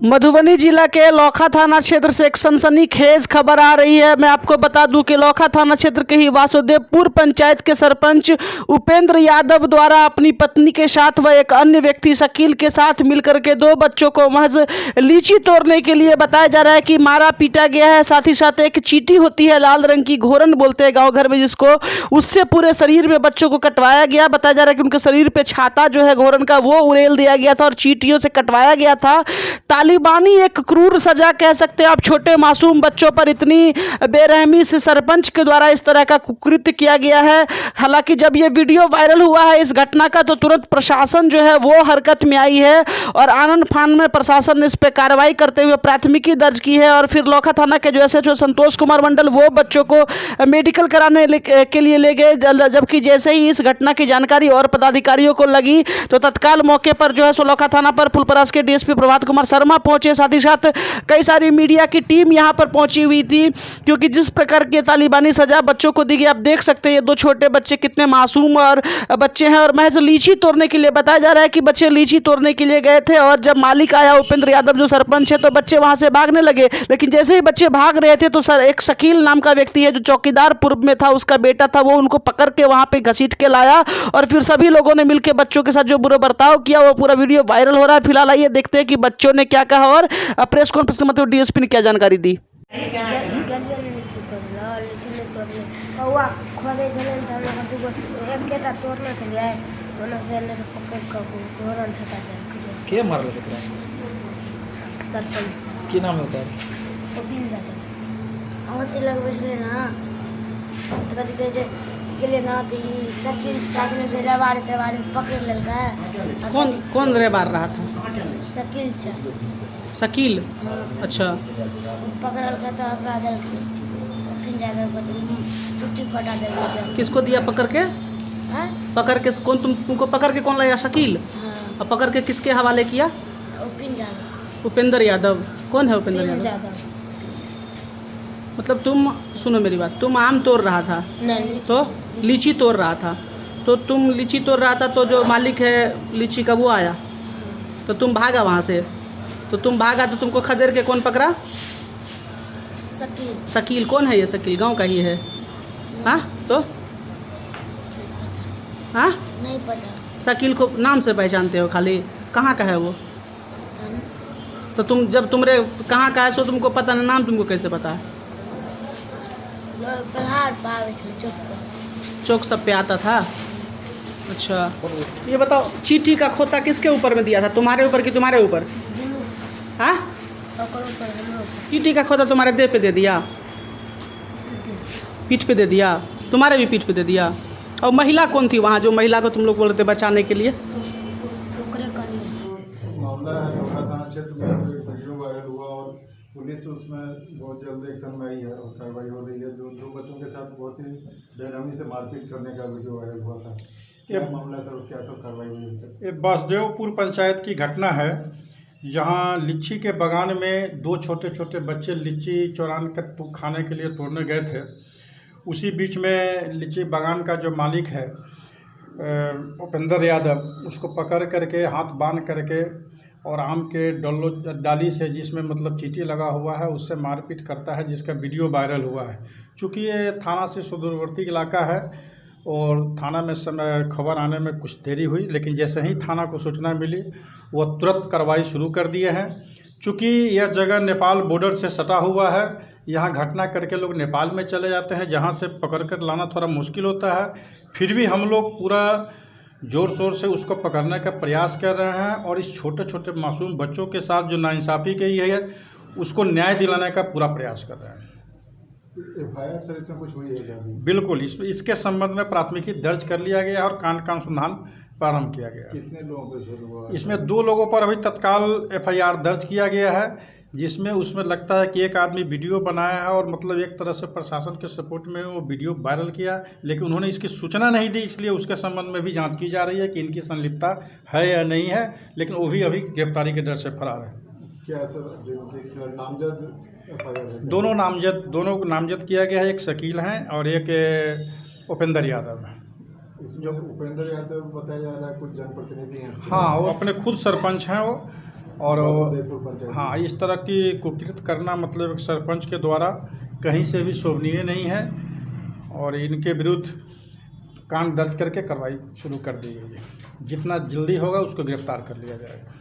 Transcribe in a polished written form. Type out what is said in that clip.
मधुबनी जिला के लौखा थाना क्षेत्र से एक सनसनीखेज खबर आ रही है। मैं आपको बता दूं कि लौखा थाना क्षेत्र के ही वासुदेवपुर पंचायत के सरपंच उपेंद्र यादव द्वारा अपनी पत्नी के साथ व एक अन्य व्यक्ति शकील के साथ मिलकर के दो बच्चों को महज लीची तोड़ने के लिए बताया जा रहा है कि मारा पीटा गया है। साथ ही साथ एक चींटी होती है लाल रंग की, घोरन बोलते हैं गाँव घर में जिसको, उससे पूरे शरीर में बच्चों को कटवाया गया। बताया जा रहा है कि उनके शरीर पे छाता जो है घोरन का वो उड़ेल दिया गया था और चींटियों से कटवाया गया था। तालिबानी एक क्रूर सजा कह सकते हैं आप। छोटे मासूम बच्चों पर इतनी बेरहमी से सरपंच के द्वारा इस तरह का कुकृत्य किया गया है। हालांकि जब ये वीडियो वायरल हुआ है इस घटना का तो तुरंत प्रशासन जो है वो हरकत में आई है और आनन फान में प्रशासन ने इस पर कार्रवाई करते हुए प्राथमिकी दर्ज की है। और फिर लौखा थाना के जो एसएचओ संतोष कुमार मंडल वो बच्चों को मेडिकल कराने के लिए ले गए, जबकि जैसे ही इस घटना की जानकारी और पदाधिकारियों को लगी तो तत्काल मौके पर जो है लौखा थाना पर फुलपरास के डीएसपी प्रभात कुमार शर्मा पहुंचे। साथ ही साथ कई सारी मीडिया की टीम यहां पर पहुंची हुई थी, क्योंकि जिस प्रकार की तालिबानी सजा बच्चों को दी गई आप देख सकते हैं। ये दो छोटे बच्चे कितने मासूम और बच्चे हैं और महज लीची तोड़ने के लिए, बताया जा रहा है कि बच्चे लीची तोड़ने के लिए गए थे और जब मालिक आया उपेंद्र यादव जो सरपंच है तो बच्चे वहां से भागने लगे। लेकिन जैसे ही बच्चे भाग रहे थे तो सर एक शकील नाम का व्यक्ति है जो चौकीदार पूर्व में था, उसका बेटा था, वो उनको पकड़ के वहां पे घसीट के लाया और फिर सभी लोगों ने मिलकर बच्चों के साथ जो बुरा बर्ताव किया वो पूरा वीडियो वायरल हो रहा है। फिलहाल आइए देखते हैं कि बच्चों ने क्या कहा और प्रेस कॉन्फ्रेंस में मतलब डीएसपी ने क्या जानकारी दी। के मारल तोरा सरपंच की नाम है तोर से लगबे छले ना तो कथी कहै छै गेले ना तो शकील चाचने से रेवाड़ पकड़ लेलकै। कौन रेबार रहा था? शकील चा शकील। हाँ। अच्छा, पकड़लकै तो ओकरा देलकै फिर जाकर चुट्टी कटा देलकै। किसको दिया पकड़ के? हैं? पकड़ के कौन? तुमको पकड़ के कौन लाया? शकील। हाँ। और पकड़ के किसके हवाले किया? उपेंद्र यादव। कौन है उपेंद्र यादव? मतलब तुम सुनो मेरी बात, तुम आम तोड़ रहा था नहीं, तो लीची तोड़ रहा था, तो तुम लीची तोड़ रहा था तो जो मालिक है लीची का वो आया तो तुम भागा वहाँ से, तो तुम भागा तो तुमको खदेड़ के कौन पकड़ा? शकील। शकील कौन है? ये शकील गांव का ही है? हाँ तो हाँ नहीं पता। शकील को नाम से पहचानते हो खाली? कहाँ का है वो? तो तुम जब तुमरे कहाँ का है सो तुमको पता नहीं, नाम तुमको कैसे पता है? चौक सब पे आता था। अच्छा, ये बताओ चींटी का खोता किसके ऊपर में दिया था, तुम्हारे ऊपर कि तुम्हारे ऊपर? हाँ, चींटी का खोता तुम्हारे देह पे दे दिया, पीठ पे दे दिया, तुम्हारे भी पीठ पे दे दिया। और महिला कौन थी वहाँ जो महिला को तुम लोग बोल रहे थे बचाने के लिए? मामला है लौखा थाना क्षेत्र में एक वीडियो वायरल हुआ और पुलिस उसमें बहुत जल्द एक्शन में आई है और कार्रवाई हो रही है। जो दो बच्चों के साथ बहुत ही बेरहमी से मारपीट करने का वीडियो वायरल हुआ था, क्या मामला सर, क्या सब कार्रवाई हुई है? ये वासुदेवपुर पंचायत की घटना है। यहाँ लीची के बागान में दो छोटे छोटे बच्चे लीची चुरान कर खाने के लिए तोड़ने गए थे। उसी बीच में लीची बागान का जो मालिक है उपेंद्र यादव, उसको पकड़ करके हाथ बांध करके और आम के डाली से जिसमें मतलब चींटी लगा हुआ है उससे मारपीट करता है, जिसका वीडियो वायरल हुआ है। चूँकि ये थाना से सुदूरवर्ती इलाका है और थाना में समय खबर आने में कुछ देरी हुई, लेकिन जैसे ही थाना को सूचना मिली वो तुरंत कार्रवाई शुरू कर दिए हैं। चूँकि यह जगह नेपाल बॉर्डर से सटा हुआ है, यहाँ घटना करके लोग नेपाल में चले जाते हैं, जहाँ से पकड़ कर लाना थोड़ा मुश्किल होता है। फिर भी हम लोग पूरा ज़ोर शोर से उसको पकड़ने का प्रयास कर रहे हैं और इस छोटे छोटे मासूम बच्चों के साथ जो नाइंसाफ़ी की है उसको न्याय दिलाने का पूरा प्रयास कर रहे हैं। एफआईआर सर इसमें कुछ हुई है क्या? बिल्कुल, इसके संबंध में प्राथमिकी दर्ज कर लिया गया और कांड का अनुसंधान प्रारंभ किया गया। कितने लोगों पर शुरू हुआ? इसमें 2 लोगों पर अभी तत्काल एफआईआर दर्ज किया गया है, जिसमें उसमें लगता है कि एक आदमी वीडियो बनाया है और मतलब एक तरह से प्रशासन के सपोर्ट में वो वीडियो वायरल किया, लेकिन उन्होंने इसकी सूचना नहीं दी, इसलिए उसके संबंध में भी जांच की जा रही है कि इनकी संलिप्तता है या नहीं है, लेकिन वो भी अभी गिरफ्तारी के डर से फरार है। क्या सर नामजद एफआईआर है? दोनों को नामजद किया गया है। एक शकील हैं और एक उपेंद्र यादव है। जो उपेंद्र यादव बताया जा रहा है कुछ जनप्रतिनिधि हैं? हाँ, वो अपने खुद सरपंच हैं वो, और वासुदेवपुर पंचायत। हाँ, इस तरह की कुकृत करना मतलब एक सरपंच के द्वारा कहीं से भी शोभनीय नहीं है और इनके विरुद्ध कांड दर्ज करके कार्रवाई शुरू कर दी गई है। जितना जल्दी होगा उसको गिरफ्तार कर लिया जाएगा।